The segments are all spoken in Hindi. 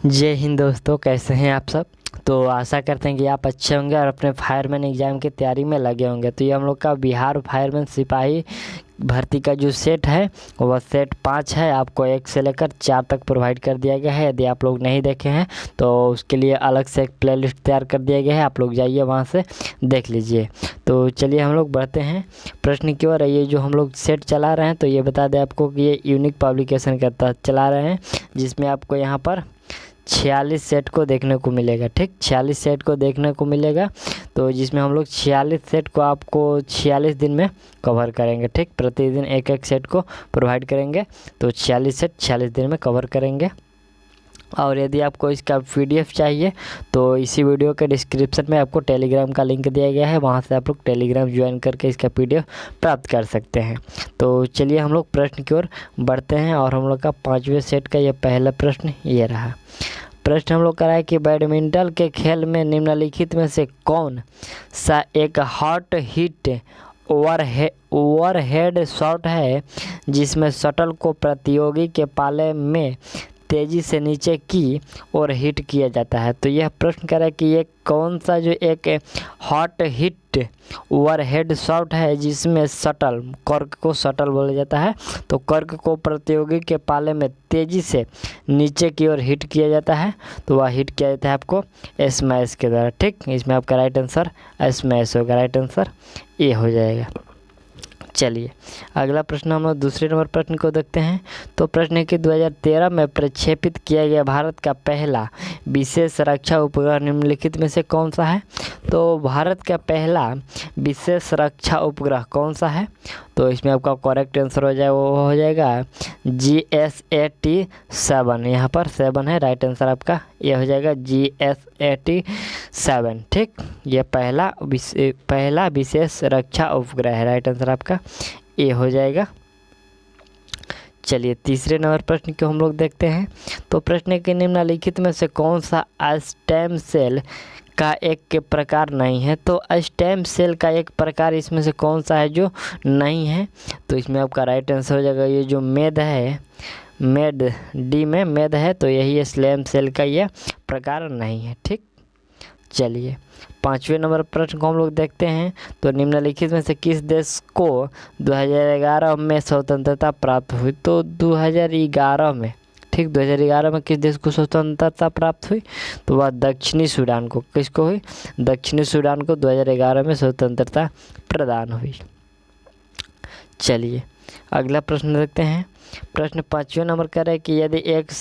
जय हिंद दोस्तों, कैसे हैं आप सब। तो आशा करते हैं कि आप अच्छे होंगे और अपने फायरमैन एग्ज़ाम की तैयारी में लगे होंगे। तो ये हम लोग का बिहार फायरमैन सिपाही भर्ती का जो सेट है वह सेट 5 है। आपको 1 से लेकर 4 तक प्रोवाइड कर दिया गया है। यदि आप लोग नहीं देखे हैं तो उसके लिए अलग से एक प्लेलिस्ट तैयार कर दिया गया है, आप लोग जाइए वहाँ से देख लीजिए। तो चलिए हम लोग बढ़ते हैं प्रश्न की ओर। ये जो हम लोग सेट चला रहे हैं तो ये बता दें आपको कि ये यूनिक पब्लिकेशन के तहत चला रहे हैं, जिसमें आपको यहाँ पर 46 सेट को देखने को मिलेगा। ठीक, 46 सेट को देखने को मिलेगा। तो जिसमें हम लोग 46 सेट को आपको 46 दिन में कवर करेंगे। ठीक, प्रतिदिन एक एक सेट को प्रोवाइड करेंगे। तो 46 सेट 46 दिन में कवर करेंगे। और यदि आपको इसका PDF चाहिए तो इसी वीडियो के डिस्क्रिप्शन में आपको टेलीग्राम का लिंक दिया गया है, वहाँ से आप लोग टेलीग्राम ज्वाइन करके इसका PDF प्राप्त कर सकते हैं। तो चलिए हम लोग प्रश्न की ओर बढ़ते हैं और हम लोग का 5वें सेट का ये पहला प्रश्न ये रहा। प्रश्न हम लोग का है कि बैडमिंटन के खेल में निम्नलिखित में से कौन सा एक हॉट हिट ओवरहेड शॉट है जिसमें शटल को प्रतियोगी के पाले में तेज़ी से नीचे की ओर हिट किया जाता है। तो यह प्रश्न कर रहा है कि ये कौन सा जो एक हॉट हिट ओवरहेड शॉट है जिसमें शटल, कर्क को शटल बोला जाता है, तो कर्क को प्रतियोगी के पाले में तेज़ी से नीचे की ओर हिट किया जाता है। तो वह हिट किया जाता है आपको स्मैश के द्वारा। ठीक, इसमें आपका राइट आंसर स्मैश होगा। राइट आंसर ए हो जाएगा। चलिए अगला प्रश्न हम लोग दूसरे नंबर प्रश्न को देखते हैं। तो प्रश्न है कि 2013 में प्रक्षेपित किया गया भारत का पहला विशेष रक्षा उपग्रह निम्नलिखित में से कौन सा है। तो भारत का पहला विशेष रक्षा उपग्रह कौन सा है। तो इसमें आपका करेक्ट आंसर हो जाएगा GSAT-7। यहाँ पर 7 है, राइट आंसर आपका ये हो जाएगा GSAT-7। ठीक, ये पहला विशेष रक्षा उपग्रह है। राइट आंसर आपका ए हो जाएगा। चलिए तीसरे नंबर प्रश्न को हम लोग देखते हैं। तो प्रश्न के निम्नलिखित में से कौन सा स्टेम सेल का एक के प्रकार नहीं है। तो स्टेम सेल का एक प्रकार इसमें से कौन सा है जो नहीं है। तो इसमें आपका राइट आंसर हो जाएगा ये जो मेद है, मेड डी में मेद है, तो यही स्टेम सेल का ये प्रकार नहीं है। ठीक, चलिए 5वें नंबर प्रश्न को हम लोग देखते हैं। तो निम्नलिखित में से किस देश को 2011 में स्वतंत्रता प्राप्त हुई। तो 2011 में, ठीक, 2011 में किस देश को स्वतंत्रता प्राप्त हुई। तो वह दक्षिणी सूडान को, किसको हुई, दक्षिणी सूडान को 2011 में स्वतंत्रता प्रदान हुई। चलिए अगला प्रश्न देखते हैं। प्रश्न 5वें नंबर का है कि यदि एक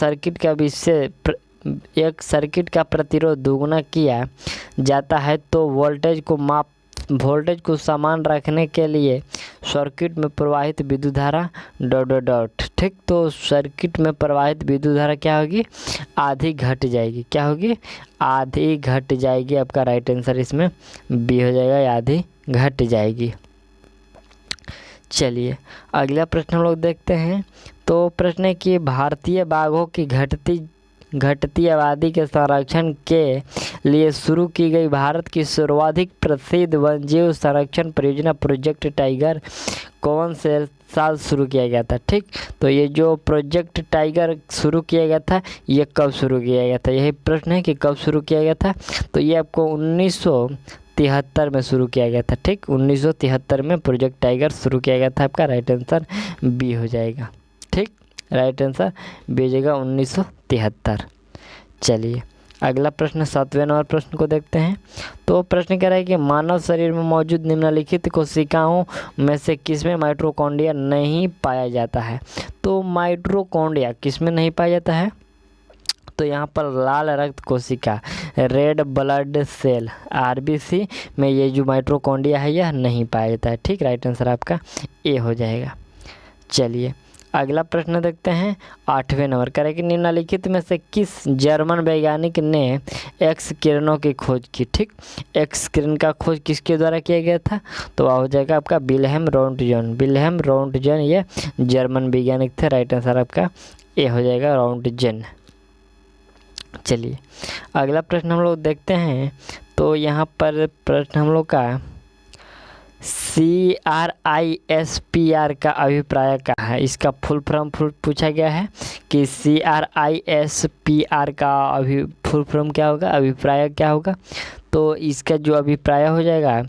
सर्किट का प्रतिरोध दोगुना किया जाता है तो वोल्टेज को समान रखने के लिए सर्किट में प्रवाहित विद्युत धारा ... ठीक, तो सर्किट में प्रवाहित विद्युत धारा क्या होगी, आधी घट जाएगी। क्या होगी, आधी घट जाएगी। आपका राइट आंसर इसमें बी हो जाएगा, आधी घट जाएगी। चलिए अगला प्रश्न हम लोग देखते हैं। तो प्रश्न है कि भारतीय बाघों की घटती आबादी के संरक्षण के लिए शुरू की गई भारत की सर्वाधिक प्रसिद्ध वन्यजीव संरक्षण परियोजना प्रोजेक्ट टाइगर कौन से साल शुरू किया गया था। ठीक, तो ये जो प्रोजेक्ट टाइगर शुरू किया गया था ये कब शुरू किया गया था, यही प्रश्न है कि कब शुरू किया गया था। तो ये आपको 1973 में शुरू किया गया था। ठीक, 1973 में प्रोजेक्ट टाइगर शुरू किया गया था। आपका राइट आंसर बी हो जाएगा। ठीक, राइट आंसर बी हो जाएगा 1973। चलिए अगला प्रश्न 7वें नंबर प्रश्न को देखते हैं। तो प्रश्न कह रहा है कि मानव शरीर में मौजूद निम्नलिखित कोशिकाओं में से किसमें माइटोकॉन्ड्रिया नहीं पाया जाता है। तो माइटोकॉन्ड्रिया किसमें नहीं पाया जाता है। तो यहाँ पर लाल रक्त कोशिका, रेड ब्लड सेल, RBC में ये जो माइटोकॉन्ड्रिया है यह नहीं पाया जाता है। ठीक, राइट आंसर आपका ए हो जाएगा। चलिए अगला प्रश्न देखते हैं 8वें नंबर का है कि निम्नलिखित में से किस जर्मन वैज्ञानिक ने एक्स किरणों की खोज की। ठीक, एक्स किरण का खोज किसके द्वारा किया गया था। तो वह हो जाएगा आपका विल्हेम रोंटगेन ये जर्मन वैज्ञानिक थे। राइट आंसर आपका ए हो जाएगा, रोंटगेन। चलिए अगला प्रश्न हम लोग देखते हैं। तो यहाँ पर प्रश्न हम लोग का CRISPR का अभिप्राय क्या है? इसका फुल फॉर्म पूछा गया है कि CRISPR का फुल फॉर्म क्या होगा, अभिप्राय क्या होगा? तो इसका जो अभिप्राय हो जाएगा,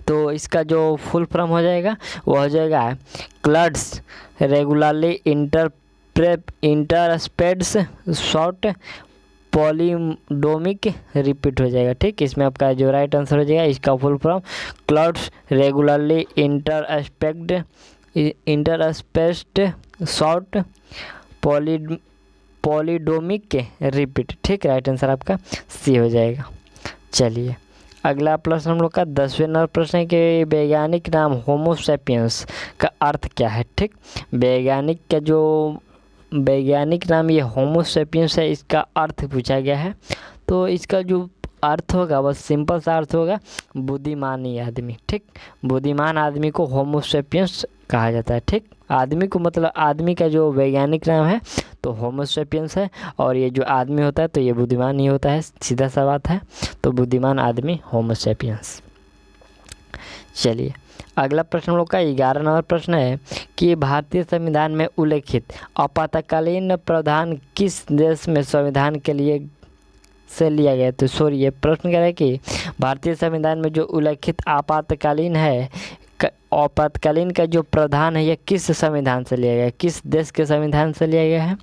तो इसका जो फुल फॉर्म हो जाएगा वो हो जाएगा क्लड्स रेगुलरली इंटरस्पेड्स शॉर्ट पॉलीडोमिक रिपीट हो जाएगा। ठीक, इसमें आपका जो राइट आंसर हो जाएगा इसका full form clustered regularly interspaced short palindromic repeat. ठीक, राइट आंसर आपका सी हो जाएगा। चलिए अगला प्रश्न हम लोग का 10वें नंबर प्रश्न है कि वैज्ञानिक नाम होमोसेपियंस का अर्थ क्या है? ठीक, वैज्ञानिक का जो वैज्ञानिक नाम ये होमोसेपियंस है, इसका अर्थ पूछा गया है। तो इसका जो अर्थ होगा बस सिंपल सा अर्थ होगा बुद्धिमानी आदमी। ठीक, बुद्धिमान आदमी को होमोसेपियंस कहा जाता है। ठीक, आदमी को मतलब आदमी का जो वैज्ञानिक नाम है तो होमोसेपियंस है, और ये जो आदमी होता है तो ये बुद्धिमान नहीं होता है, सीधा सा बात है। तो बुद्धिमान आदमी होमोसेपियंस। चलिए अगला प्रश्न हम लोग का 11 नंबर प्रश्न है कि भारतीय संविधान में उल्लेखित आपातकालीन प्रावधान किस देश में संविधान के लिए से लिया गया? तो सॉरी, ये प्रश्न कह रहा है कि भारतीय संविधान में जो उल्लेखित आपातकालीन है, आपातकालीन का जो प्रावधान है, ये किस संविधान से लिया गया है, किस देश के संविधान से लिया गया है?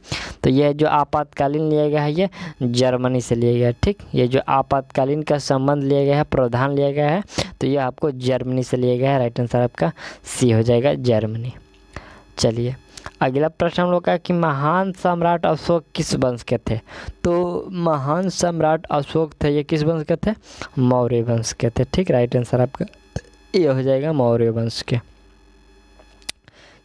तो यह जो आपातकालीन लिया गया है ये जर्मनी से लिया गया है। ठीक, ये जो आपातकालीन का संबंध लिया गया है, प्रावधान लिया गया है, तो ये आपको जर्मनी से लिया गया है। राइट आंसर आपका सी हो जाएगा, जर्मनी। चलिए अगला प्रश्न हम लोग का कि महान सम्राट अशोक किस वंश के थे? तो महान सम्राट अशोक थे, ये किस वंश के थे? मौर्य वंश के थे। ठीक, राइट आंसर आपका ये हो जाएगा मौर्य वंश के।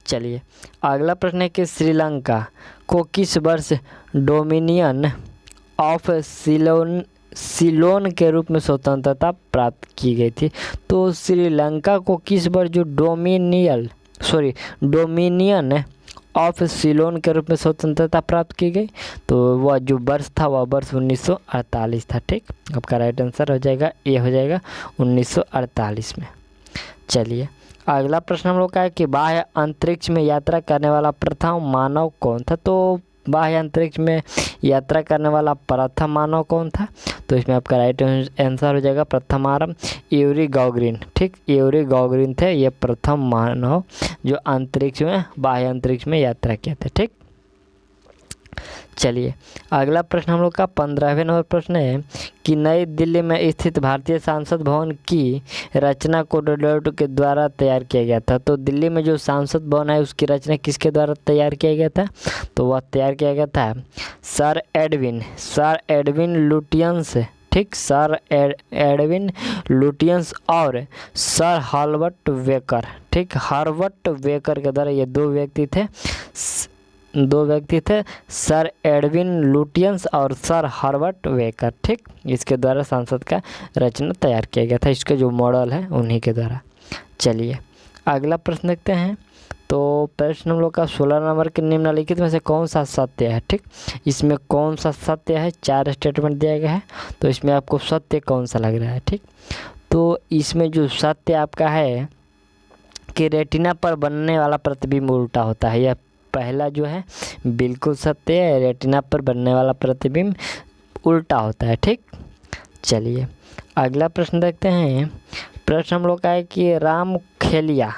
चलिए अगला प्रश्न है कि श्रीलंका को किस वर्ष डोमिनियन ऑफ सिलोन के रूप में स्वतंत्रता प्राप्त की गई थी? तो श्रीलंका को किस वर्ष जो डोमिनियन ऑफ सिलोन के रूप में स्वतंत्रता प्राप्त की गई? तो वह जो वर्ष था वह वर्ष 1948 था। ठीक, आपका राइट आंसर हो जाएगा ये हो जाएगा 1948 में। चलिए अगला प्रश्न हम लोग का है कि बाह्य अंतरिक्ष में यात्रा करने वाला प्रथम मानव कौन था? तो बाह्य अंतरिक्ष में यात्रा करने वाला प्रथम मानव कौन था? तो इसमें आपका राइट आंसर हो जाएगा प्रथम आरंभ यूरी गॉगरिन। ठीक, यूरी गॉगरिन थे ये प्रथम मानव जो अंतरिक्ष में बाह्य अंतरिक्ष में यात्रा किए थे। ठीक, चलिए अगला प्रश्न हम लोग का 15वें नंबर प्रश्न है कि नई दिल्ली में स्थित भारतीय संसद भवन की रचना कोडोडोट के द्वारा तैयार किया गया था? तो दिल्ली में जो संसद भवन है उसकी रचना किसके द्वारा तैयार किया गया था? तो वह तैयार किया गया था सर एडविन लुटियंस। ठीक, सर एडविन लुटियंस और सर हर्बर्ट बेकर। ठीक, हर्बर्ट बेकर के द्वारा ये दो व्यक्ति थे, सर एडविन लुटियंस और सर हर्बर्ट बेकर। ठीक, इसके द्वारा संसद का रचना तैयार किया गया था, इसके जो मॉडल है उन्हीं के द्वारा। चलिए अगला प्रश्न देखते हैं। तो प्रश्न हम लोग का 16 नंबर के निम्नलिखित में से कौन सा सत्य है? ठीक, इसमें कौन सा सत्य है? 4 स्टेटमेंट दिया गया है, तो इसमें आपको सत्य कौन सा लग रहा है? ठीक, तो इसमें जो सत्य आपका है कि रेटिना पर बनने वाला प्रतिबिंब उल्टा होता है, यह पहला जो है बिल्कुल सत्य है, रेटिना पर बनने वाला प्रतिबिंब उल्टा होता है। ठीक, चलिए अगला प्रश्न देखते हैं। प्रश्न हम लोग का है कि रामखेलिया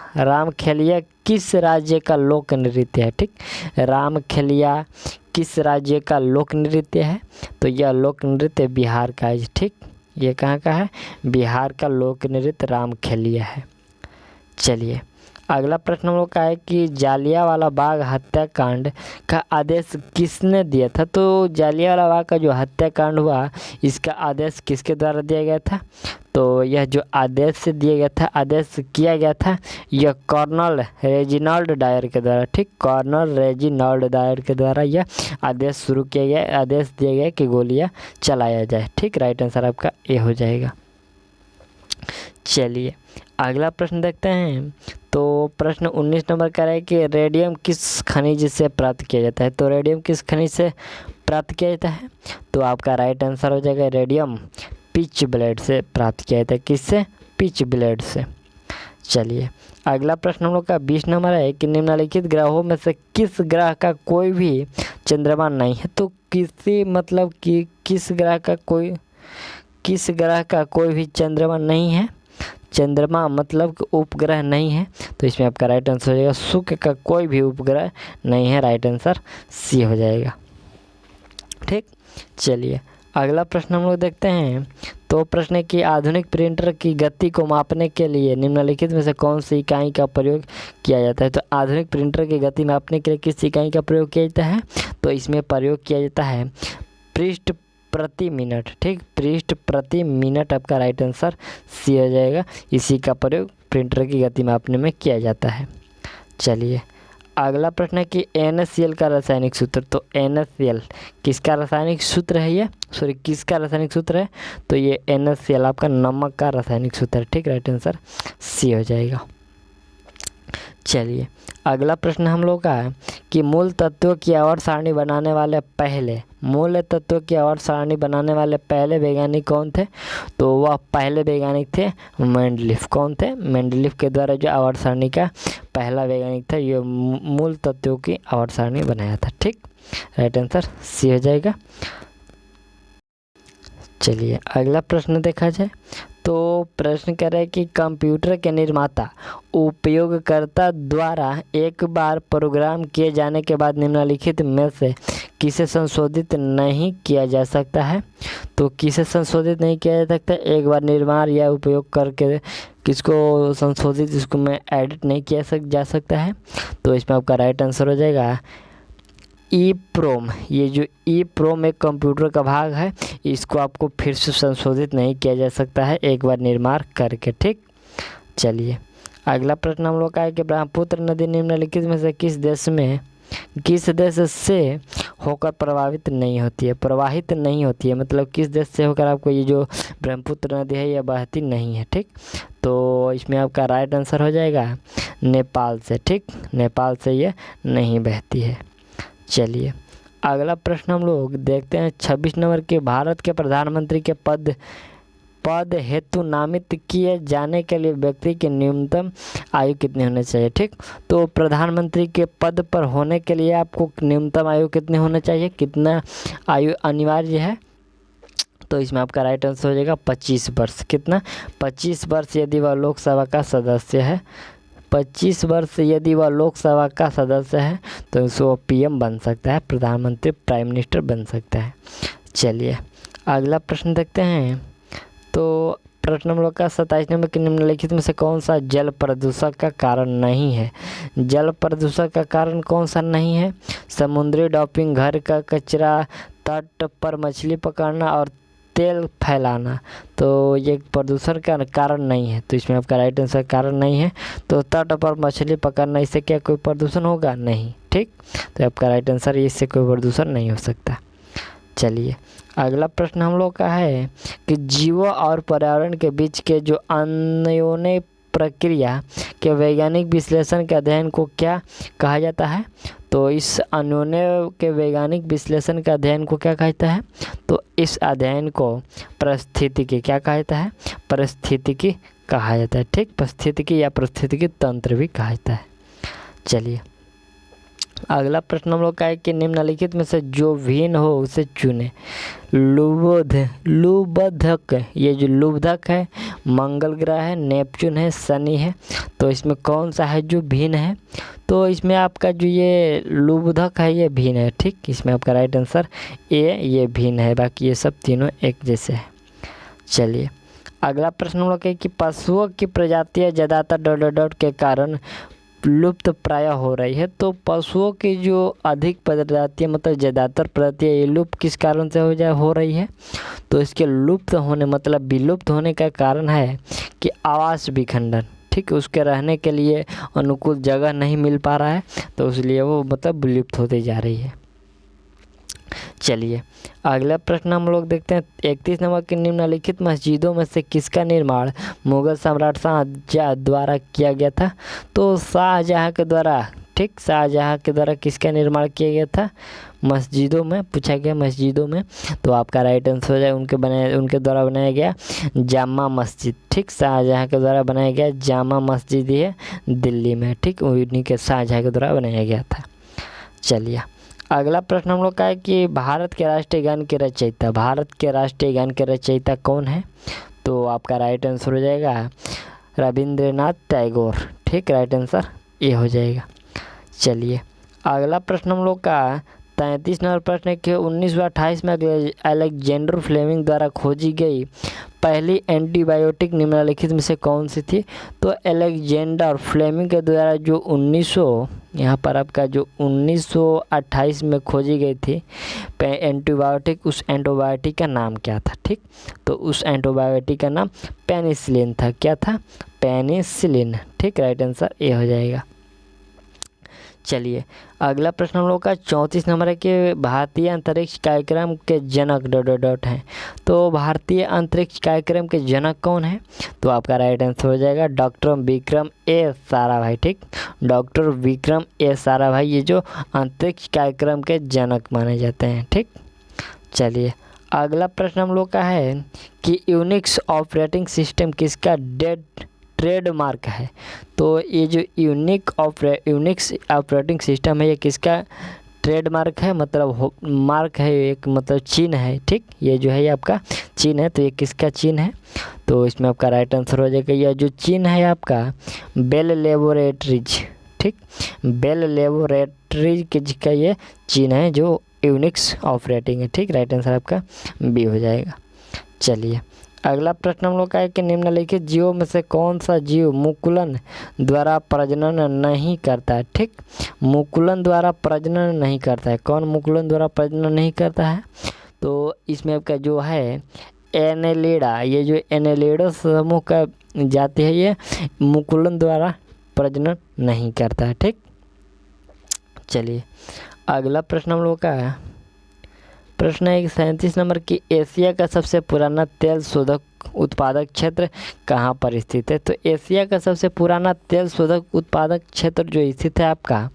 किस राज्य का लोक नृत्य है? ठीक, रामखेलिया किस राज्य का लोक नृत्य है? तो यह लोक नृत्य बिहार का है। ठीक, ये कहाँ का है? बिहार का लोक नृत्य रामखेलिया है। चलिए अगला प्रश्न हम लोग का है कि जालियांवाला बाग हत्याकांड का आदेश किसने दिया था? तो जालियांवाला बाग का जो हत्याकांड हुआ इसका आदेश किसके द्वारा दिया गया था? तो यह जो आदेश किया गया था यह कर्नल रेजिनाल्ड डायर के द्वारा। ठीक, कर्नल रेजिनाल्ड डायर के द्वारा यह आदेश दिया गया कि गोलियां चलाया जाए। ठीक, राइट आंसर आपका ए हो जाएगा। चलिए अगला प्रश्न देखते हैं। तो प्रश्न 19 नंबर का है कि रेडियम किस खनिज से प्राप्त किया जाता है? तो रेडियम किस खनिज से प्राप्त किया जाता है? तो आपका राइट आंसर हो जाएगा रेडियम पिच ब्लेड से प्राप्त किया जाता है। किससे? पिच ब्लेड से। चलिए अगला प्रश्न हम लोग का 20 नंबर है कि निम्नलिखित ग्रहों में से किस ग्रह का कोई भी चंद्रमा नहीं है। तो किसी मतलब कि किस ग्रह का कोई भी चंद्रमा नहीं है। चंद्रमा मतलब कि उपग्रह नहीं है, तो इसमें आपका राइट आंसर हो जाएगा शुक्र का कोई भी उपग्रह नहीं है। राइट आंसर सी हो जाएगा। ठीक, चलिए अगला प्रश्न हम लोग देखते हैं। तो प्रश्न है कि आधुनिक प्रिंटर की गति को मापने के लिए निम्नलिखित में से कौन सी इकाई का प्रयोग किया जाता है। तो आधुनिक प्रिंटर की गति मापने के लिए किस इकाई का प्रयोग किया जाता है। तो इसमें प्रयोग किया जाता है पृष्ठ प्रति मिनट। ठीक, पृष्ठ प्रति मिनट आपका राइट आंसर सी हो जाएगा। इसी का प्रयोग प्रिंटर की गति मापने में किया जाता है। चलिए अगला प्रश्न है कि NaCl का रासायनिक सूत्र। तो NaCl किसका रासायनिक सूत्र है? किसका रासायनिक सूत्र है? तो ये NaCl आपका नमक का रासायनिक सूत्र है। ठीक, राइट आंसर सी हो जाएगा। चलिए अगला प्रश्न हम लोग का है कि मूल तत्वों की आवर्त सारणी बनाने वाले पहले वैज्ञानिक कौन थे। तो वह पहले वैज्ञानिक थे मेंडलीफ। कौन थे? मेंडलीफ के द्वारा जो आवर्त सारणी का पहला वैज्ञानिक था, ये मूल तत्वों की आवर्त सारणी बनाया था। ठीक, राइट आंसर सी हो जाएगा। चलिए अगला प्रश्न देखा जाए। तो प्रश्न कह रहा है कि कंप्यूटर के निर्माता उपयोगकर्ता द्वारा एक बार प्रोग्राम किए जाने के बाद निम्नलिखित में से किसे संशोधित नहीं किया जा सकता है। तो किसे संशोधित नहीं किया जा सकता? एक बार निर्माण या उपयोग करके किसको संशोधित, इसको में एडिट नहीं किया जा सकता है। तो इसमें आपका राइट आंसर हो जाएगा EEPROM। ये जो EEPROM एक कंप्यूटर का भाग है, इसको आपको फिर से संशोधित नहीं किया जा सकता है एक बार निर्माण करके। ठीक, चलिए अगला प्रश्न हम लोग का है कि ब्रह्मपुत्र नदी निम्नलिखित में से किस देश से होकर प्रवाहित नहीं होती है। मतलब किस देश से होकर आपको ये जो ब्रह्मपुत्र नदी है ये बहती नहीं है। ठीक, तो इसमें आपका राइट आंसर हो जाएगा नेपाल से। ठीक, नेपाल से ये नहीं बहती है। चलिए अगला प्रश्न हम लोग देखते हैं 26 नंबर के भारत के प्रधानमंत्री के पद हेतु नामित किए जाने के लिए व्यक्ति की न्यूनतम आयु कितनी होनी चाहिए। ठीक, तो प्रधानमंत्री के पद पर होने के लिए आपको न्यूनतम आयु कितनी होनी चाहिए, कितना आयु अनिवार्य है। तो इसमें आपका राइट आंसर हो जाएगा 25 वर्ष। कितना? 25 वर्ष यदि वह लोकसभा का सदस्य है। 25 वर्ष यदि वह लोकसभा का सदस्य है तो उसको PM बन सकता है, प्रधानमंत्री प्राइम मिनिस्टर बन सकता है। चलिए अगला प्रश्न देखते हैं। तो प्रश्न नंबर का 27 नंबर के निम्नलिखित में से कौन सा जल प्रदूषण का कारण नहीं है। जल प्रदूषण का कारण कौन सा नहीं है? समुद्री डॉपिंग, घर का कचरा, तट पर मछली पकड़ना और तेल फैलाना। तो ये प्रदूषण का कारण नहीं है। तो इसमें आपका राइट आंसर कारण नहीं है। तो तट पर मछली पकड़ना, इससे क्या कोई प्रदूषण होगा? नहीं। ठीक, तो आपका राइट आंसर इससे कोई प्रदूषण नहीं हो सकता। चलिए अगला प्रश्न हम लोग का है कि जीवों और पर्यावरण के बीच के जो अन्योन्य प्रक्रिया के वैज्ञानिक विश्लेषण के अध्ययन को क्या कहा जाता है। तो इस अन्योन्य के वैज्ञानिक विश्लेषण का अध्ययन को क्या कहता है। तो इस अध्ययन को पारिस्थितिकी क्या कहता है? पारिस्थितिकी कहा जाता है। ठीक, पारिस्थितिकी या पारिस्थितिकी तंत्र भी कहा जाता है। चलिए अगला प्रश्न हम लोग का है कि निम्नलिखित में से जो भिन्न हो उसे चुने। लुबधक, ये जो लुबधक है मंगल ग्रह है, नेपच्यून है, शनि है। तो इसमें कौन सा है जो भिन्न है? तो इसमें आपका जो ये लुबधक है ये भिन्न है। ठीक, इसमें आपका राइट आंसर ये भिन्न है, बाकी ये सब तीनों एक जैसे है। चलिए अगला प्रश्न हम लोग है कि पशुओं की प्रजातियाँ ज़्यादातर ... के कारण लुप्त प्राय हो रही है। तो पशुओं की जो अधिक प्रजातियाँ मतलब ज़्यादातर प्रजातियाँ ये लुप्त किस कारण से हो रही है। तो इसके लुप्त होने मतलब विलुप्त होने का कारण है कि आवास विखंडन। ठीक, उसके रहने के लिए अनुकूल जगह नहीं मिल पा रहा है, तो इसलिए वो मतलब विलुप्त होती जा रही है। चलिए अगला प्रश्न हम लोग देखते हैं 31 नंबर के निम्नलिखित मस्जिदों में से किसका निर्माण मुगल सम्राट शाहजहाँ द्वारा किया गया था। तो शाहजहाँ के द्वारा ठीक, शाहजहाँ के द्वारा किसका निर्माण किया गया था? मस्जिदों में पूछा गया, मस्जिदों में। तो आपका राइट आंसर हो जाए उनके द्वारा बनाया गया जामा मस्जिद। ठीक, शाहजहाँ के द्वारा बनाया गया जामा मस्जिद है दिल्ली में। ठीक, उन्हीं के शाहजहाँ के द्वारा बनाया गया था। चलिए अगला प्रश्न हम लोग का है कि भारत के राष्ट्रीय गान के रचयिता, भारत के राष्ट्रीय गान के रचयिता कौन है? तो आपका राइट आंसर हो जाएगा रविंद्रनाथ टैगोर। ठीक, राइट आंसर ये हो जाएगा। चलिए अगला प्रश्न हम लोग का 33 नंबर प्रश्न है कि 1928 में अलेक्जेंडर फ्लेमिंग द्वारा खोजी गई पहली एंटीबायोटिक निम्नलिखित में से कौन सी थी? तो अलेक्जेंडर फ्लेमिंग के द्वारा जो 1928 में खोजी गई थी एंटीबायोटिक, उस एंटीबायोटिक का नाम क्या था? ठीक, तो उस एंटीबायोटिक का नाम पेनिसिलिन था। क्या था? पेनिसिलिन। ठीक, राइट आंसर ये हो जाएगा। चलिए अगला प्रश्न हम लोग का 34 नंबर है कि भारतीय अंतरिक्ष कार्यक्रम के जनक डॉट हैं। तो भारतीय अंतरिक्ष कार्यक्रम के जनक कौन है? तो आपका राइट आंसर हो जाएगा डॉक्टर विक्रम ए साराभाई। ठीक, डॉक्टर विक्रम ए साराभाई ये जो अंतरिक्ष कार्यक्रम के जनक माने जाते हैं। ठीक, चलिए अगला प्रश्न हम लोग का है कि यूनिक्स ऑपरेटिंग सिस्टम किसका ट्रेडमार्क है? तो ये जो यूनिक्स ऑपरेटिंग सिस्टम है ये किसका ट्रेडमार्क है? मतलब मार्क है, एक मतलब चिन्ह है। ठीक, ये जो है ये आपका चिन्ह है, तो ये किसका चिन्ह है? तो इसमें आपका राइट आंसर हो जाएगा यह जो चिन्ह है आपका बेल लेबोरेटरीज। ठीक, बेल लेबोरेटरीज का ये चिन्ह है जो यूनिक्स ऑपरेटिंग है। ठीक, राइट आंसर आपका बी हो जाएगा। चलिए अगला प्रश्न हम लोग का है कि निम्नलिखित जीवों में से कौन सा जीव मुकुलन द्वारा प्रजनन नहीं करता है? ठीक, मुकुलन द्वारा प्रजनन नहीं करता है। कौन मुकुलन द्वारा प्रजनन नहीं करता है? तो इसमें आपका जो है एनेलिडा, ये जो एनेलिडा समूह का जाति है ये मुकुलन द्वारा प्रजनन नहीं करता है। ठीक, चलिए अगला प्रश्न हम लोग का है प्रश्न है 37 नंबर की एशिया का सबसे पुराना तेल शोधक उत्पादक क्षेत्र कहाँ पर स्थित है? तो एशिया का सबसे पुराना तेल शोधक उत्पादक क्षेत्र जो स्थित है आपका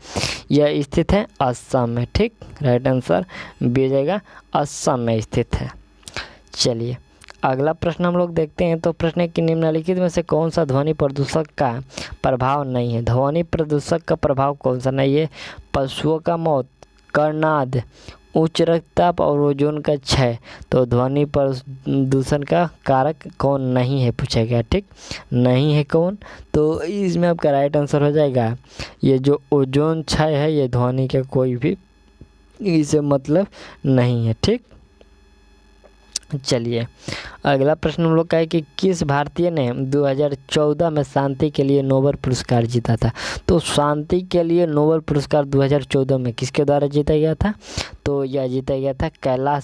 यह स्थित है असम में। ठीक, राइट आंसर बी हो जाएगा, असम में स्थित है। चलिए अगला प्रश्न हम लोग देखते हैं। तो प्रश्न है कि निम्नलिखित में से कौन सा ध्वनि प्रदूषक का प्रभाव नहीं है? ध्वनि प्रदूषक का प्रभाव कौन सा नहीं है? पशुओं का मौत, कर्नाद, उच्च रक्तचाप और ओजोन का क्षय। तो ध्वनि प्रदूषण का कारक कौन नहीं है पूछा गया। ठीक, नहीं है कौन? तो इसमें आपका राइट आंसर हो जाएगा ये जो ओजोन क्षय है ये ध्वनि का कोई भी इसे मतलब नहीं है। ठीक, चलिए अगला प्रश्न हम लोग का है कि किस भारतीय ने 2014 में शांति के लिए नोबेल पुरस्कार जीता था? तो शांति के लिए नोबेल पुरस्कार 2014 में किसके द्वारा जीता गया था? तो यह जीता गया था कैलाश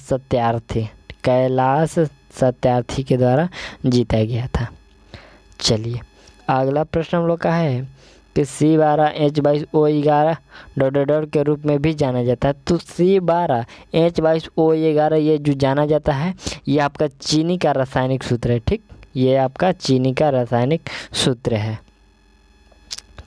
सत्यार्थी के द्वारा जीता गया था। चलिए अगला प्रश्न हम लोग का है कि C12H22O11 के रूप में भी जाना जाता है। तो C12H22O11 ये जो जाना जाता है ये आपका चीनी का रासायनिक सूत्र है। ठीक, ये आपका चीनी का रासायनिक सूत्र है।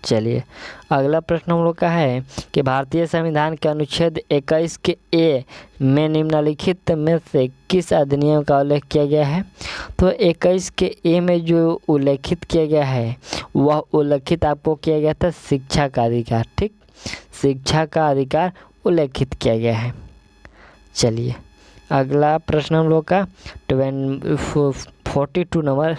चलिए अगला प्रश्न हम लोग का है कि भारतीय संविधान के अनुच्छेद 21 के ए में निम्नलिखित में से किस अधिनियम का उल्लेख किया गया है? तो 21 के ए में जो उल्लेखित किया गया है वह उल्लेखित आपको किया गया था शिक्षा का अधिकार। ठीक, शिक्षा का अधिकार उल्लेखित किया गया है। चलिए अगला प्रश्न हम लोग का 42 नंबर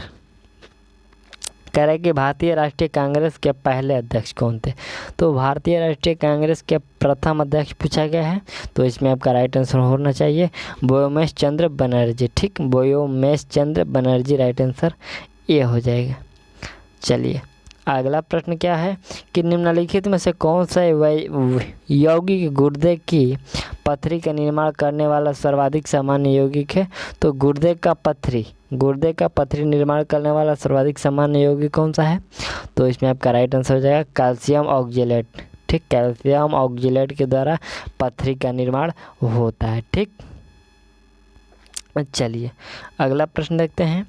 कह रहा है कि भारतीय राष्ट्रीय कांग्रेस के पहले अध्यक्ष कौन थे? तो भारतीय राष्ट्रीय कांग्रेस के प्रथम अध्यक्ष पूछा गया है। तो इसमें आपका राइट आंसर होना चाहिए व्योमेश चंद्र बनर्जी। ठीक, व्योमेश चंद्र बनर्जी राइट आंसर ये हो जाएगा। चलिए अगला प्रश्न क्या है कि निम्नलिखित में से कौन सा यौगिक गुर्दे की पथरी का निर्माण करने वाला सर्वाधिक सामान्य यौगिक है? तो गुर्दे का पथरी निर्माण करने वाला सर्वाधिक सामान्य यौगिक कौन सा है? तो इसमें आपका राइट आंसर हो जाएगा कैल्शियम ऑक्जेलेट। ठीक, कैल्शियम ऑक्जेलेट के द्वारा पथरी का निर्माण होता है। ठीक, चलिए अगला प्रश्न देखते हैं।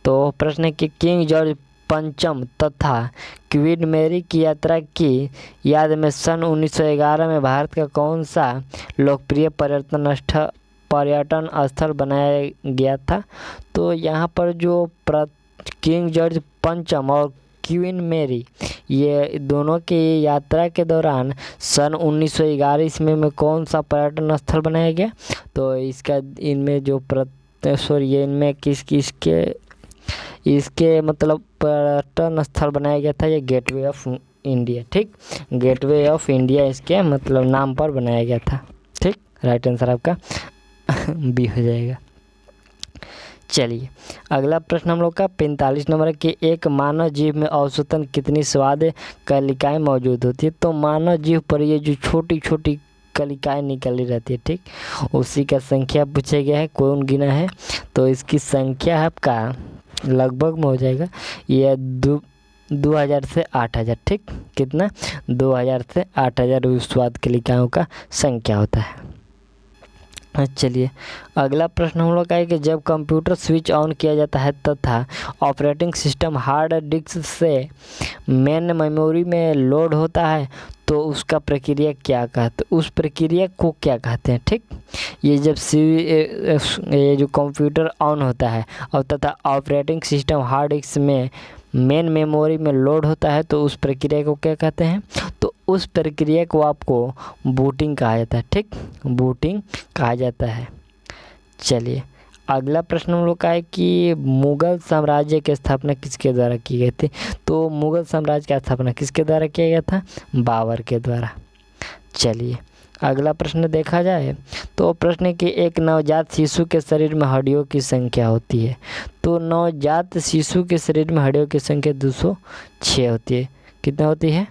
तो प्रश्न है कि किंग जॉर्ज पंचम तथा क्वीन मैरी की यात्रा की याद में सन 1911 में भारत का कौन सा लोकप्रिय पर्यटन स्थल बनाया गया था? तो यहाँ पर जो किंग जॉर्ज पंचम और क्वीन मैरी ये दोनों की यात्रा के दौरान सन 1911 ईस्वी में कौन सा पर्यटन स्थल बनाया गया? तो इसका इनमें जो इनमें इसके मतलब पर्यटन स्थल बनाया गया था ये गेटवे ऑफ इंडिया। ठीक, गेटवे ऑफ इंडिया इसके मतलब नाम पर बनाया गया था। ठीक, राइट आंसर आपका बी हो जाएगा। चलिए अगला प्रश्न हम लोग का 45 नंबर है कि एक मानव जीव में औसतन कितनी स्वाद कलिकाएं मौजूद होती है? तो मानव जीव पर ये जो छोटी छोटी कलिकाएं निकली रहती है, ठीक, उसी का संख्या पूछा गया है, कौन गिना है? तो इसकी संख्या आपका लगभग में हो जाएगा ये 2000 से 8000। ठीक, कितना? 2000 से 8000 स्वाद कलिकाओं का संख्या होता है। चलिए अगला प्रश्न हम लोग का है कि जब कंप्यूटर स्विच ऑन किया जाता है तथा ऑपरेटिंग सिस्टम हार्ड डिस्क से मेन मेमोरी में लोड होता है तो उसका प्रक्रिया क्या कहते हैं? उस प्रक्रिया को क्या कहते हैं? ठीक, ये जब ये जो कंप्यूटर ऑन होता है और तथा ऑपरेटिंग सिस्टम हार्ड डिस्क में मेन मेमोरी में लोड होता है तो उस प्रक्रिया को क्या कहते हैं? तो उस प्रक्रिया को आपको बूटिंग कहा जाता है। ठीक, बूटिंग कहा जाता है। चलिए अगला प्रश्न हम लोग का है कि मुग़ल साम्राज्य की स्थापना किसके द्वारा की गई थी? तो मुग़ल साम्राज्य की स्थापना किसके द्वारा किया गया था? बाबर के द्वारा। चलिए अगला प्रश्न देखा जाए तो प्रश्न है कि एक नवजात शिशु के शरीर में हड्डियों की संख्या होती है? तो नवजात शिशु के शरीर में हड्डियों की संख्या 206 होती है। कितना होती है?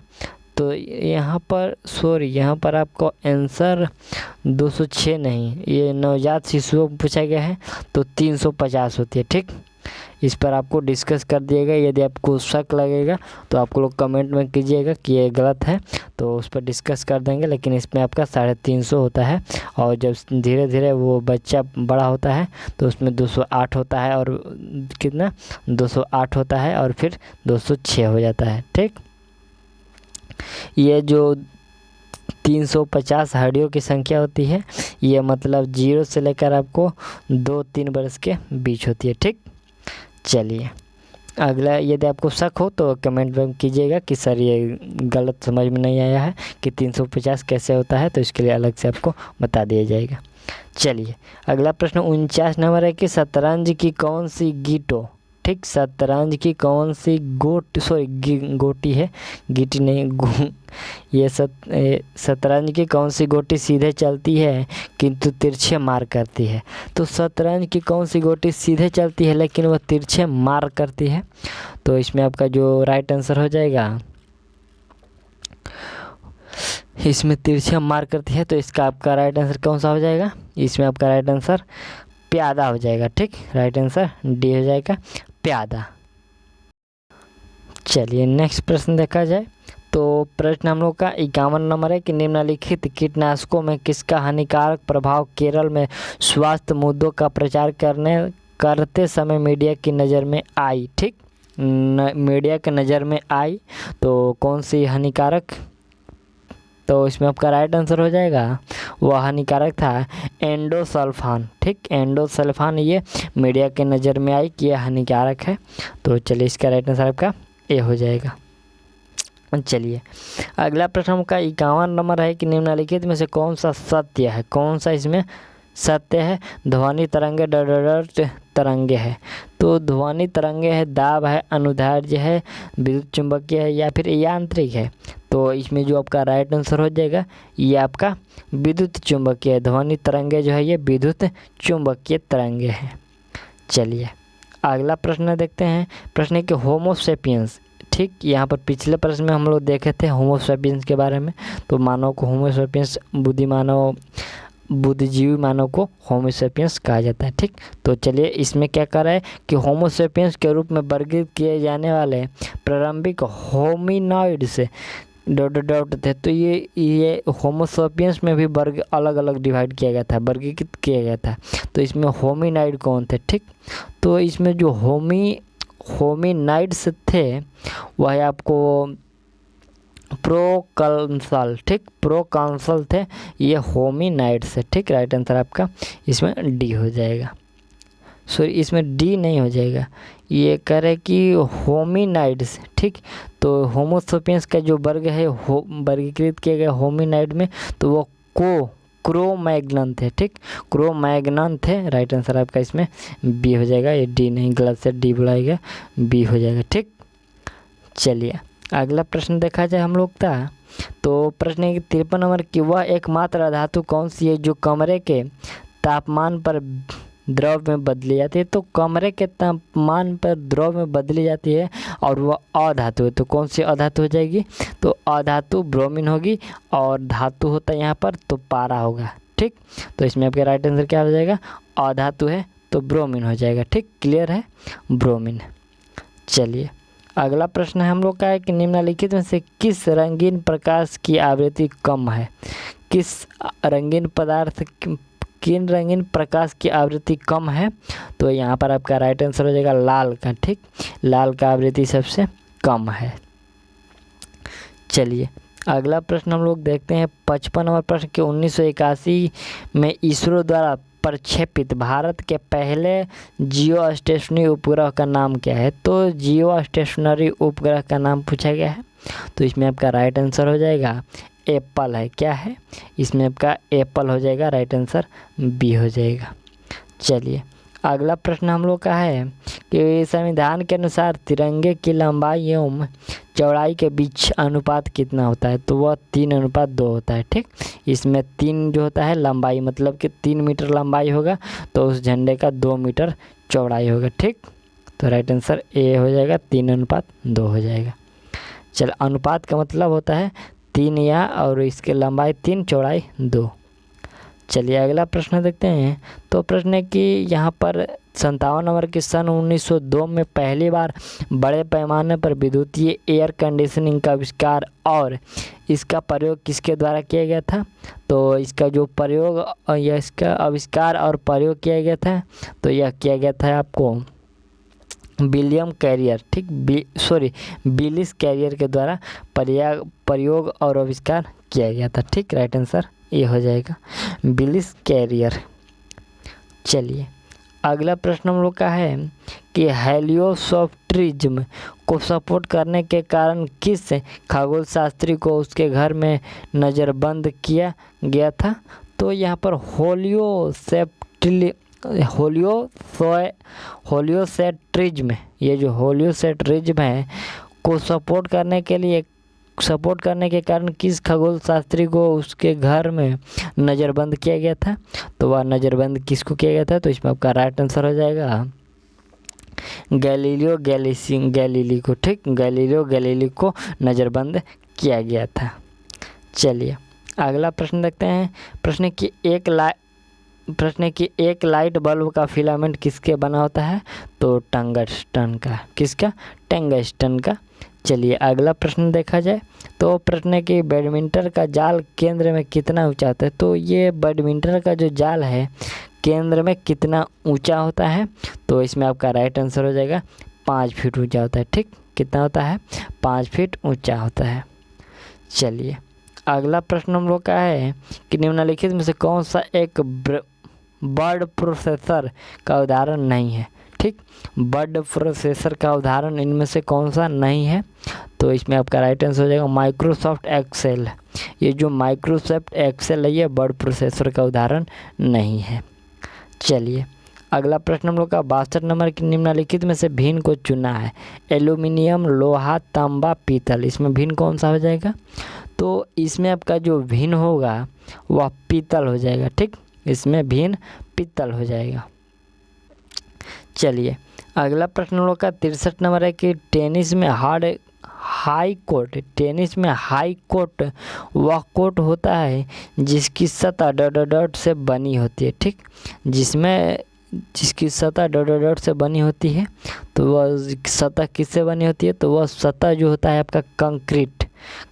तो यहाँ पर आपको आंसर 206 नहीं, ये नवजात शिशुओं को पूछा गया है तो 350 होती है। ठीक, इस पर आपको डिस्कस कर दिएगा। यदि आपको शक लगेगा तो आप लोग कमेंट में कीजिएगा कि ये गलत है तो उस पर डिस्कस कर देंगे, लेकिन इसमें आपका 350 होता है और जब धीरे धीरे वो बच्चा बड़ा होता है तो उसमें 208 होता है और कितना 208 होता है और फिर 206 हो जाता है। ठीक, ये जो 350 हड्डियों की संख्या होती है ये मतलब 0 से लेकर आपको 2-3 वर्ष के बीच होती है। ठीक, चलिए अगला यदि आपको शक हो तो कमेंट में कीजिएगा कि सर ये गलत समझ में नहीं आया है कि 350 कैसे होता है, तो इसके लिए अलग से आपको बता दिया जाएगा। चलिए अगला प्रश्न 49 नंबर है कि शतरंज की कौन सी गीटो, ठीक, शतरंज की कौन सी गोटी है, गीटी नहीं, ये शतरंज की कौन सी गोटी सीधे चलती है किंतु तिरछे मार करती है? तो शतरंज की कौन सी गोटी सीधे चलती है लेकिन वह तिरछे मार करती है? तो इसमें आपका जो राइट आंसर हो जाएगा, इसमें तिरछे मार करती है तो इसका आपका राइट आंसर कौन सा हो जाएगा? इसमें आपका राइट आंसर प्यादा हो जाएगा। ठीक, राइट आंसर डी हो जाएगा, प्यादा। चलिए नेक्स्ट प्रश्न देखा जाए तो प्रश्न हम लोग का 51 नंबर है कि निम्नलिखित कीटनाशकों में किसका हानिकारक प्रभाव केरल में स्वास्थ्य मुद्दों का प्रचार करते समय मीडिया की नज़र में आई? ठीक, मीडिया की नज़र में आई तो कौन सी हानिकारक? तो इसमें आपका राइट आंसर हो जाएगा, वह हानिकारक था एंडोसल्फान। ठीक, एंडोसल्फान ये मीडिया के नज़र में आई कि यह हानिकारक है। तो चलिए इसका राइट आंसर आपका ए हो जाएगा। चलिए अगला प्रश्न का 51 नंबर है कि निम्नलिखित में से कौन सा सत्य है? कौन सा इसमें सत्य है? ध्वनि तरंगे डर तरंगे है? तो ध्वनि तरंगे है, दाब है, अनुदैर्ध्य है, विद्युत चुंबकीय है या फिर यांत्रिक है? तो इसमें जो आपका राइट आंसर हो जाएगा ये आपका विद्युत चुंबकीय है। ध्वनि तरंगे जो है ये विद्युत चुंबकीय तरंगे हैं। चलिए अगला प्रश्न देखते हैं। प्रश्न है कि होमोसेपियंस, ठीक, यहाँ पर पिछले प्रश्न में हम लोग देखे थे होमोसेपियंस के बारे में, तो मानव को होमोसेपियंस बुद्धिजीवी मानव को होमोसेपियंस कहा जाता है। ठीक, तो चलिए इसमें क्या कर रहा है कि होमोसेपियंस के रूप में वर्गीकृत किए जाने वाले प्रारंभिक होमिनॉइड से डॉट थे। तो ये होमोसेपियंस में भी वर्ग अलग अलग डिवाइड किया गया था, वर्गीकृत किया गया था। तो इसमें होमिनॉइड कौन थे? ठीक, तो इसमें जो होमिनाइड्स थे वह है आपको प्रोकंसल, ठीक, प्रोकंसल थे, ये होमिनाइड्स है, ठीक। राइट आंसर आपका इसमें डी हो जाएगा। सॉरी, इसमें डी नहीं हो जाएगा, ये कह रहे कि होमिनाइड्स, ठीक। तो होमोसेपियंस का जो वर्ग है वर्गीकृत किया गया होमिनाइड में, तो वो क्रोमैग्नन थे, ठीक, क्रोमैग्नन थे। राइट आंसर आपका इसमें बी हो जाएगा, ये डी नहीं, गलत से डी बुलाएगा, बी हो जाएगा, ठीक। चलिए अगला प्रश्न देखा जाए हम लोग का। तो प्रश्न 53 नंबर की वह एकमात्र धातु कौन सी है जो कमरे के तापमान पर द्रव में बदली जाती है। तो कमरे के तापमान पर द्रव में बदली जाती है और वह अधातु है, तो कौन सी अधातु हो जाएगी। तो अधातु ब्रोमीन होगी और धातु होता है यहाँ पर तो पारा होगा, ठीक। तो इसमें आपका राइट आंसर क्या हो जाएगा, अधातु है तो ब्रोमीन हो जाएगा, ठीक। क्लियर है, ब्रोमीन। चलिए अगला प्रश्न है हम लोग का है कि निम्नलिखित में से किस रंगीन प्रकाश की आवृत्ति कम है। किस रंगीन पदार्थ किन रंगीन प्रकाश की आवृत्ति कम है। तो यहाँ पर आपका राइट आंसर हो जाएगा लाल का, ठीक। लाल का आवृत्ति सबसे कम है। चलिए अगला प्रश्न हम लोग देखते हैं 55 नंबर प्रश्न के 1981 में इसरो द्वारा प्रक्षेपित भारत के पहले जियो स्टेशनरी उपग्रह का नाम क्या है। तो जियो स्टेशनरी उपग्रह का नाम पूछा गया है, तो इसमें आपका राइट आंसर हो जाएगा एप्पल है, क्या है इसमें आपका एप्पल हो जाएगा, राइट आंसर बी हो जाएगा। चलिए अगला प्रश्न हम लोग का है कि संविधान के अनुसार तिरंगे की लंबाई एवं चौड़ाई के बीच अनुपात कितना होता है। तो वह 3:2 होता है, ठीक। इसमें 3 जो होता है लंबाई, मतलब कि 3 मीटर लंबाई होगा तो उस झंडे का 2 मीटर चौड़ाई होगा, ठीक। तो राइट आंसर ए हो जाएगा, 3:2 हो जाएगा। चल, अनुपात का मतलब होता है 3 या और इसके लंबाई 3 चौड़ाई 2। चलिए अगला प्रश्न देखते हैं। तो प्रश्न है कि यहाँ पर 57 नंबर के सन 1902 में पहली बार बड़े पैमाने पर विद्युतीय एयर कंडीशनिंग का आविष्कार और इसका प्रयोग किसके द्वारा किया गया था। तो इसका जो प्रयोग या इसका आविष्कार और प्रयोग किया गया था, तो यह किया गया था आपको विलियम कैरियर, ठीक, बिलिस कैरियर के द्वारा प्रयोग और आविष्कार किया गया था, ठीक। राइट आंसर ये हो जाएगा बिलिस कैरियर। चलिए अगला प्रश्न हम लोग का है कि हेलियोसेंट्रिज्म को सपोर्ट करने के कारण किस खगोल शास्त्री को उसके घर में नज़रबंद किया गया था। तो यहाँ पर हेलियोसेंट्रिज्म, ये जो हेलियोसेंट्रिज्म है को सपोर्ट करने के कारण किस खगोल शास्त्री को उसके घर में नज़रबंद किया गया था। तो वह नज़रबंद किसको किया गया था। तो इसमें आपका राइट आंसर हो जाएगा गैलीलियो गैलीली को, ठीक। गैलीलियो गैलीली को नज़रबंद किया गया था। चलिए अगला प्रश्न देखते हैं। प्रश्न की एक लाइट बल्ब का फिलामेंट किसके बना होता है। तो टंगस्टन का, किसका, टंगस्टन का। चलिए अगला प्रश्न देखा जाए। तो प्रश्न की बैडमिंटन का जाल केंद्र में कितना ऊंचा होता है। तो ये बैडमिंटन का जो जाल है केंद्र में कितना ऊंचा होता है। तो इसमें आपका राइट आंसर हो जाएगा 5 फीट ऊंचा होता है, ठीक। कितना होता है, 5 फीट ऊंचा होता है। चलिए अगला प्रश्न हम लोग का है कि निम्नलिखित में से कौन सा एक वर्ड प्रोसेसर का उदाहरण नहीं है, ठीक। वर्ड प्रोसेसर का उदाहरण इनमें से कौन सा नहीं है। तो इसमें आपका राइट आंसर हो जाएगा माइक्रोसॉफ्ट एक्सेल। ये जो माइक्रोसॉफ्ट एक्सेल है ये वर्ड प्रोसेसर का उदाहरण नहीं है। चलिए अगला प्रश्न हम लोग का 62 नंबर की निम्नलिखित में से भिन्न को चुना है। एल्यूमिनियम, लोहा, तांबा, पीतल, इसमें भिन्न कौन सा हो जाएगा। तो इसमें आपका जो भिन्न होगा वह पीतल हो जाएगा, ठीक। इसमें भिन्न पीतल हो जाएगा। चलिए अगला प्रश्न हम लोग का 63 नंबर है कि टेनिस में हाई कोर्ट वह कोर्ट होता है जिसकी सतह डॉट से बनी होती है, ठीक। जिसकी सतह डॉट से बनी होती है, तो वह सतह किससे बनी होती है। तो वह सतह जो होता है आपका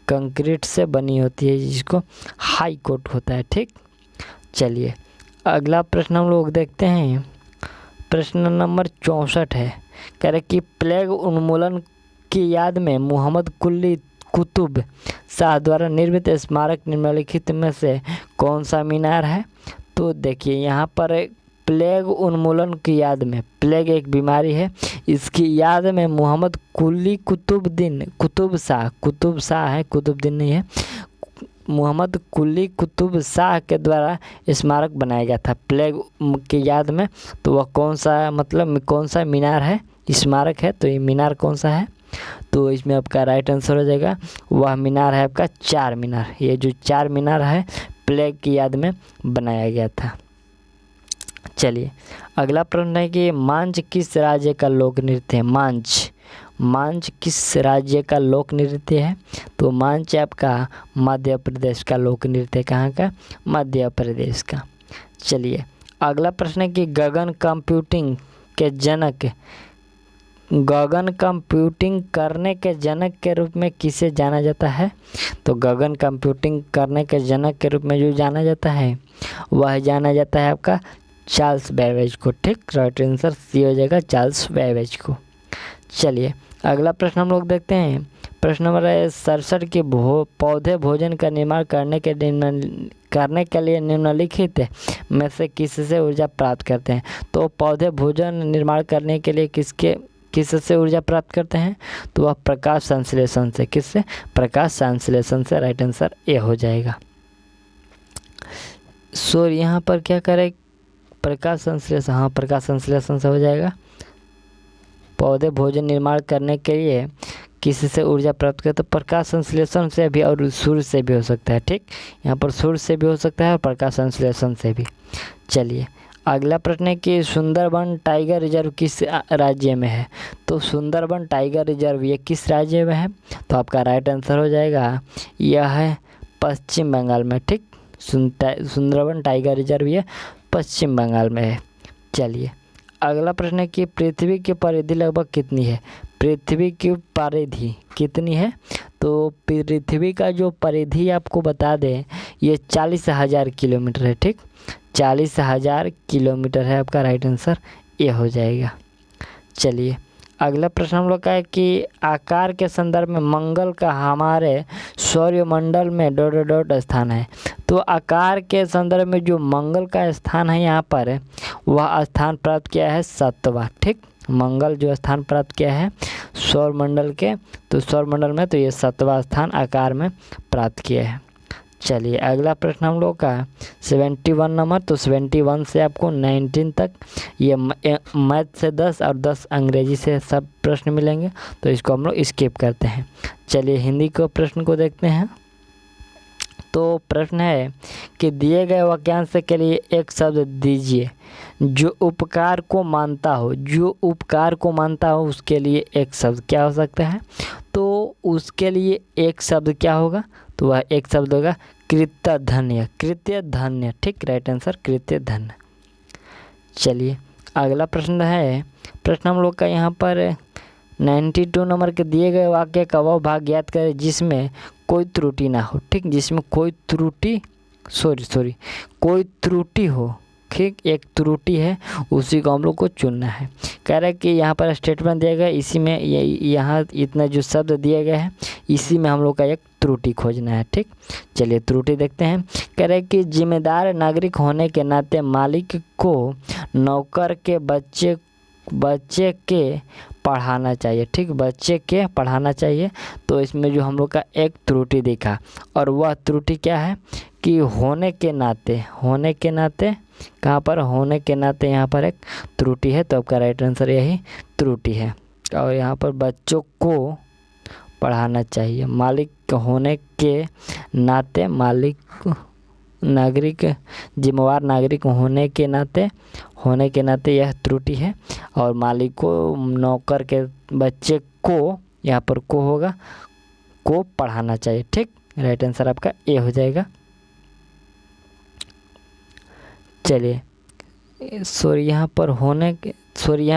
कंक्रीट से बनी होती है, जिसको हाई कोर्ट होता है, ठीक। चलिए अगला प्रश्न हम लोग देखते हैं। प्रश्न नंबर 64 है कह रहे कि प्लेग उन्मूलन की याद में मोहम्मद कुली कुतुब शाह द्वारा निर्मित स्मारक निम्नलिखित में से कौन सा मीनार है। तो देखिए यहाँ पर प्लेग उन्मूलन की याद में, प्लेग एक बीमारी है, इसकी याद में मोहम्मद कुली कुतुब शाह है, कुतुबुद्दीन नहीं है, मोहम्मद कुली कुतुब शाह के द्वारा स्मारक बनाया गया था प्लेग की याद में। तो वह कौन सा, मतलब कौन सा मीनार है, स्मारक है, तो ये मीनार कौन सा है। तो इसमें आपका राइट आंसर हो जाएगा, वह मीनार है आपका चार मीनार। ये जो चार मीनार है प्लेग की याद में बनाया गया था। चलिए अगला प्रश्न है कि मांझ किस राज्य का लोक नृत्य है। मांझ किस राज्य का लोक नृत्य है। तो मांझ आपका मध्य प्रदेश का लोक नृत्य, कहाँ का, मध्य प्रदेश का। चलिए अगला प्रश्न है कि गगन कंप्यूटिंग करने के जनक के रूप में किसे जाना जाता है। तो गगन कंप्यूटिंग करने के जनक के रूप में जो जाना जाता है वह जाना जाता है आपका चार्ल्स बेबेज को। ठीक, राइट आंसर सी हो जाएगा, चार्ल्स बेबेज को। चलिए अगला प्रश्न हम लोग देखते हैं। प्रश्न नंबर 67 के पौधे भोजन का निर्माण करने के लिए निम्नलिखित में से किससे ऊर्जा प्राप्त करते हैं। तो पौधे भोजन निर्माण करने के लिए किससे ऊर्जा प्राप्त करते हैं। तो वह प्रकाश संश्लेषण से, किससे, प्रकाश संश्लेषण से। राइट आंसर ए हो जाएगा। सो यहाँ पर क्या करें, प्रकाश संश्लेषण, हाँ प्रकाश संश्लेषण से हो जाएगा। पौधे भोजन निर्माण करने के लिए किससे ऊर्जा प्राप्त करते, तो प्रकाश संश्लेषण से भी और सूर्य से भी हो सकता है। ठीक, यहाँ पर सूर्य से भी हो सकता है और प्रकाश संश्लेषण से भी। चलिए अगला प्रश्न है कि सुंदरबन टाइगर रिजर्व किस राज्य में है। तो सुंदरबन टाइगर रिजर्व ये किस राज्य में है। तो आपका राइट आंसर हो जाएगा, यह है पश्चिम बंगाल में। ठीक, सुंदरबन टाइगर रिजर्व ये पश्चिम बंगाल में है। चलिए अगला प्रश्न है कि पृथ्वी की परिधि लगभग कितनी है। पृथ्वी की परिधि कितनी है। तो पृथ्वी का जो परिधि आपको बता दें ये 40,000 किलोमीटर है। ठीक, 40,000 किलोमीटर है, आपका राइट आंसर ये हो जाएगा। चलिए अगला प्रश्न हम लोग का है कि आकार के संदर्भ में मंगल का हमारे सौरमंडल में ... स्थान है। तो आकार के संदर्भ में जो मंगल का स्थान है यहाँ पर, वह स्थान प्राप्त किया है 7वां। ठीक, मंगल जो स्थान प्राप्त किया है सौरमंडल के, तो सौरमंडल में तो ये 7वां स्थान आकार में प्राप्त किया है। चलिए अगला प्रश्न हम लोग का 71 नंबर। तो 71 से आपको 19 तक ये मैथ से 10 और 10 अंग्रेजी से सब प्रश्न मिलेंगे, तो इसको हम लोग स्किप करते हैं। चलिए हिंदी को प्रश्न को देखते हैं। तो प्रश्न है कि दिए गए वाक्यांश के लिए एक शब्द दीजिए जो उपकार को मानता हो। जो उपकार को मानता हो उसके लिए एक शब्द क्या हो सकता है। तो उसके लिए एक शब्द क्या होगा, तो वह एक शब्द होगा कृतधन्य, कृत्यधन्य। ठीक, राइट आंसर कृत्यधन्य। चलिए अगला प्रश्न है, प्रश्न हम लोग का यहाँ पर 92 नंबर के दिए गए वाक्य का वह भाग ज्ञात करें जिसमें कोई त्रुटि ना हो। ठीक, जिसमें कोई त्रुटि कोई त्रुटि हो। ठीक, एक त्रुटि है उसी को हम लोग को चुनना है। कह रहा है कि यहाँ पर स्टेटमेंट दिया गया, इसी में यहाँ इतना जो शब्द दिए गए हैं इसी में हम लोग का एक त्रुटि खोजना है। ठीक, चलिए त्रुटि देखते हैं। कह रहे हैं कि जिम्मेदार नागरिक होने के नाते मालिक को नौकर के बच्चे के पढ़ाना चाहिए। ठीक, बच्चे के पढ़ाना चाहिए। तो इसमें जो हम लोग का एक त्रुटि दिखा, और वह त्रुटि क्या है कि होने के नाते कहाँ पर, होने के नाते यहाँ पर एक त्रुटि है। तो आपका राइट आंसर यही त्रुटि है। और यहाँ पर बच्चों को पढ़ाना चाहिए, मालिक होने के नाते, नागरिक, जिम्मेवार नागरिक होने के नाते यह त्रुटि है। और मालिक को नौकर के बच्चे को, यहाँ पर को होगा, को पढ़ाना चाहिए। ठीक, राइट आंसर आपका ए हो जाएगा। चलिए यहाँ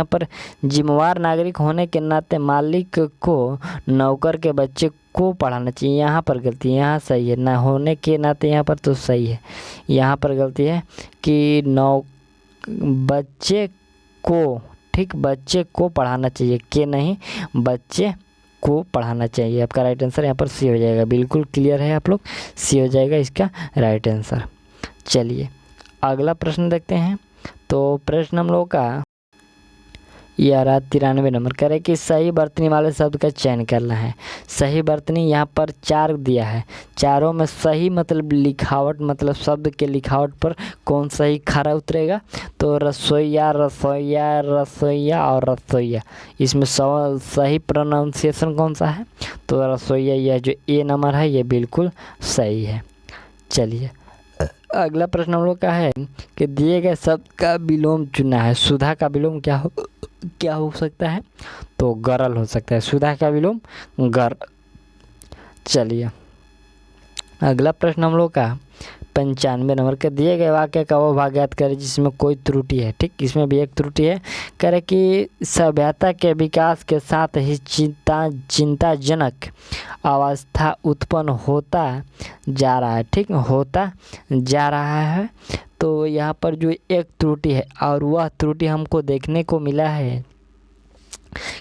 पर जिम्मेवार नागरिक होने के नाते मालिक को नौकर के बच्चे को पढ़ाना चाहिए। यहाँ पर गलती है, यहाँ सही है, ना होने के नाते यहाँ पर तो सही है। यहाँ पर गलती है कि बच्चे को, ठीक, बच्चे को पढ़ाना चाहिए, के नहीं, बच्चे को पढ़ाना चाहिए। आपका राइट आंसर यहाँ पर सी हो जाएगा। बिल्कुल क्लियर है आप लोग, सी हो जाएगा इसका राइट आंसर। चलिए अगला प्रश्न देखते हैं। तो प्रश्न हम लोग का ये आ रहा 93 नंबर, कह रहे कि सही वर्तनी वाले शब्द का चयन करना है। सही वर्तनी यहाँ पर 4 दिया है, चारों में सही मतलब लिखावट, मतलब शब्द के लिखावट पर कौन सही खरा उतरेगा। तो रसोईया, रसोईया, रसोईया और रसोईया, इसमें सही प्रोनाउंसिएशन कौन सा है। तो रसोईया, यह जो ए नंबर है ये बिल्कुल सही है। चलिए अगला प्रश्न हम लोग का है कि दिए गए शब्द का विलोम चुनना है। सुधा का विलोम क्या हो सकता है। तो गरल हो सकता है, सुधा का विलोम गर। चलिए अगला प्रश्न हम लोग का 95 नंबर के दिए गए वाक्य का वो भाग याद करें जिसमें कोई त्रुटि है। ठीक, इसमें भी एक त्रुटि है। कह रहे कि सभ्यता के विकास के साथ ही चिंताजनक अवस्था उत्पन्न होता जा रहा है। ठीक, होता जा रहा है। तो यहाँ पर जो एक त्रुटि है और वह त्रुटि हमको देखने को मिला है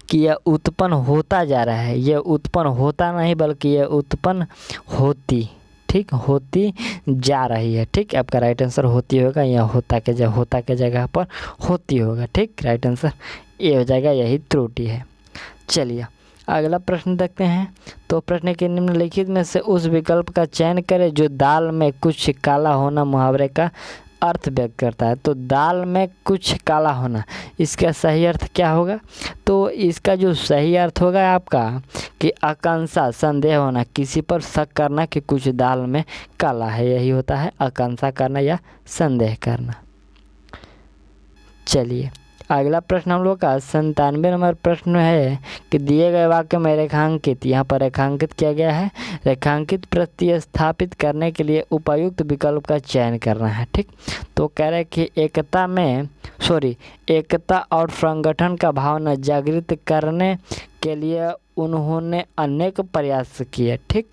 कि यह उत्पन्न होता जा रहा है। यह उत्पन्न होता नहीं बल्कि यह उत्पन्न होती, ठीक, होती जा रही है। ठीक, आपका राइट आंसर होती होगा, या होता के जगह पर होती होगा। ठीक, राइट आंसर ये हो जाएगा, यही त्रुटि है। चलिए अगला प्रश्न देखते हैं। तो प्रश्न के निम्नलिखित में से उस विकल्प का चयन करें जो दाल में कुछ काला होना मुहावरे का अर्थ व्यक्त करता है। तो दाल में कुछ काला होना, इसका सही अर्थ क्या होगा। तो इसका जो सही अर्थ होगा आपका कि आकांक्षा, संदेह होना, किसी पर शक करना कि कुछ दाल में काला है, यही होता है आकांक्षा करना या संदेह करना। चलिए अगला प्रश्न हम लोग का 97 नंबर प्रश्न है कि दिए गए वाक्य में रेखांकित, यहाँ पर रेखांकित किया गया है, रेखांकित प्रतिस्थापित करने के लिए उपयुक्त विकल्प का चयन करना है। ठीक, तो कह रहे कि एकता और संगठन का भावना जागृत करने के लिए उन्होंने अनेक प्रयास किए। ठीक,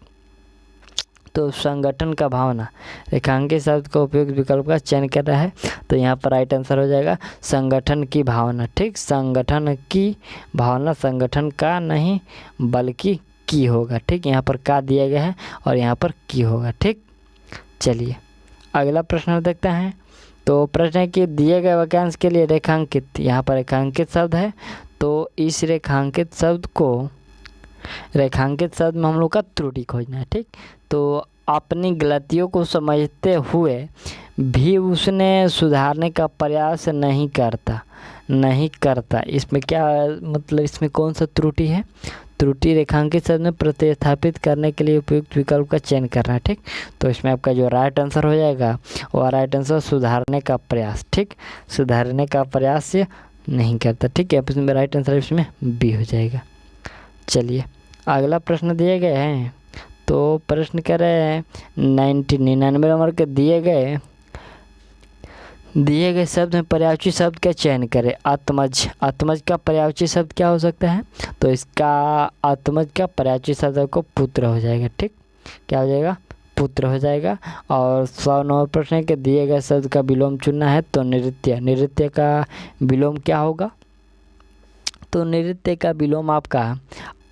तो संगठन का भावना, रेखांकित शब्द का उपयुक्त विकल्प का चयन कर रहा है। तो यहाँ पर राइट आंसर हो जाएगा संगठन की भावना। ठीक, संगठन की भावना, संगठन का नहीं बल्कि की होगा। ठीक, यहाँ पर का दिया गया है और यहाँ पर की होगा। ठीक, चलिए अगला प्रश्न देखते हैं। तो प्रश्न है कि दिए गए वाक्यांश के लिए रेखांकित, यहाँ पर रेखांकित शब्द है। तो इस रेखांकित शब्द में हम लोग का त्रुटि खोजना है। ठीक, तो अपनी गलतियों को समझते हुए भी उसने सुधारने का प्रयास नहीं करता। इसमें क्या मतलब, इसमें कौन सा त्रुटि है। त्रुटि रेखांकित शब्द में प्रतिस्थापित करने के लिए उपयुक्त विकल्प का चयन करना है। ठीक, तो इसमें आपका जो राइट आंसर हो जाएगा वो राइट आंसर सुधारने का प्रयास। ठीक, सुधारने का प्रयास नहीं करता। ठीक है, इसमें राइट आंसर इसमें बी हो जाएगा। चलिए अगला प्रश्न दिए गए हैं। तो प्रश्न कह रहे हैं 99 नंबर के दिए गए शब्द में पर्यायवाची शब्द का चयन करें। आत्मज का पर्यायवाची शब्द क्या हो सकता है। तो इसका आत्मज का पर्यायवाची शब्द को पुत्र हो जाएगा। ठीक, क्या हो जाएगा, पुत्र हो जाएगा। और 100 नंबर प्रश्न के दिए गए शब्द का विलोम चुनना है। तो नृत्य का विलोम क्या होगा। तो नृत्य का विलोम आपका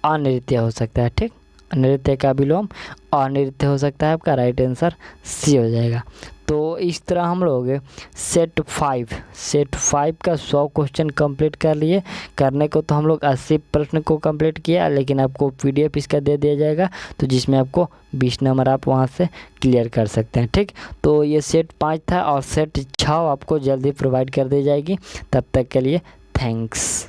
अनृत्य हो सकता है। ठीक, नृत्य का विलोम अनृत्य हो सकता है। आपका राइट आंसर सी हो जाएगा। तो इस तरह हम लोग सेट 5 का 100 क्वेश्चन कंप्लीट कर लिए। करने को तो हम लोग 80 प्रश्न को कंप्लीट किया, लेकिन आपको PDF इसका दे दिया जाएगा, तो जिसमें आपको 20 नंबर आप वहां से क्लियर कर सकते हैं। ठीक, तो ये सेट 5 था और सेट 6 आपको जल्दी प्रोवाइड कर दी जाएगी। तब तक के लिए थैंक्स।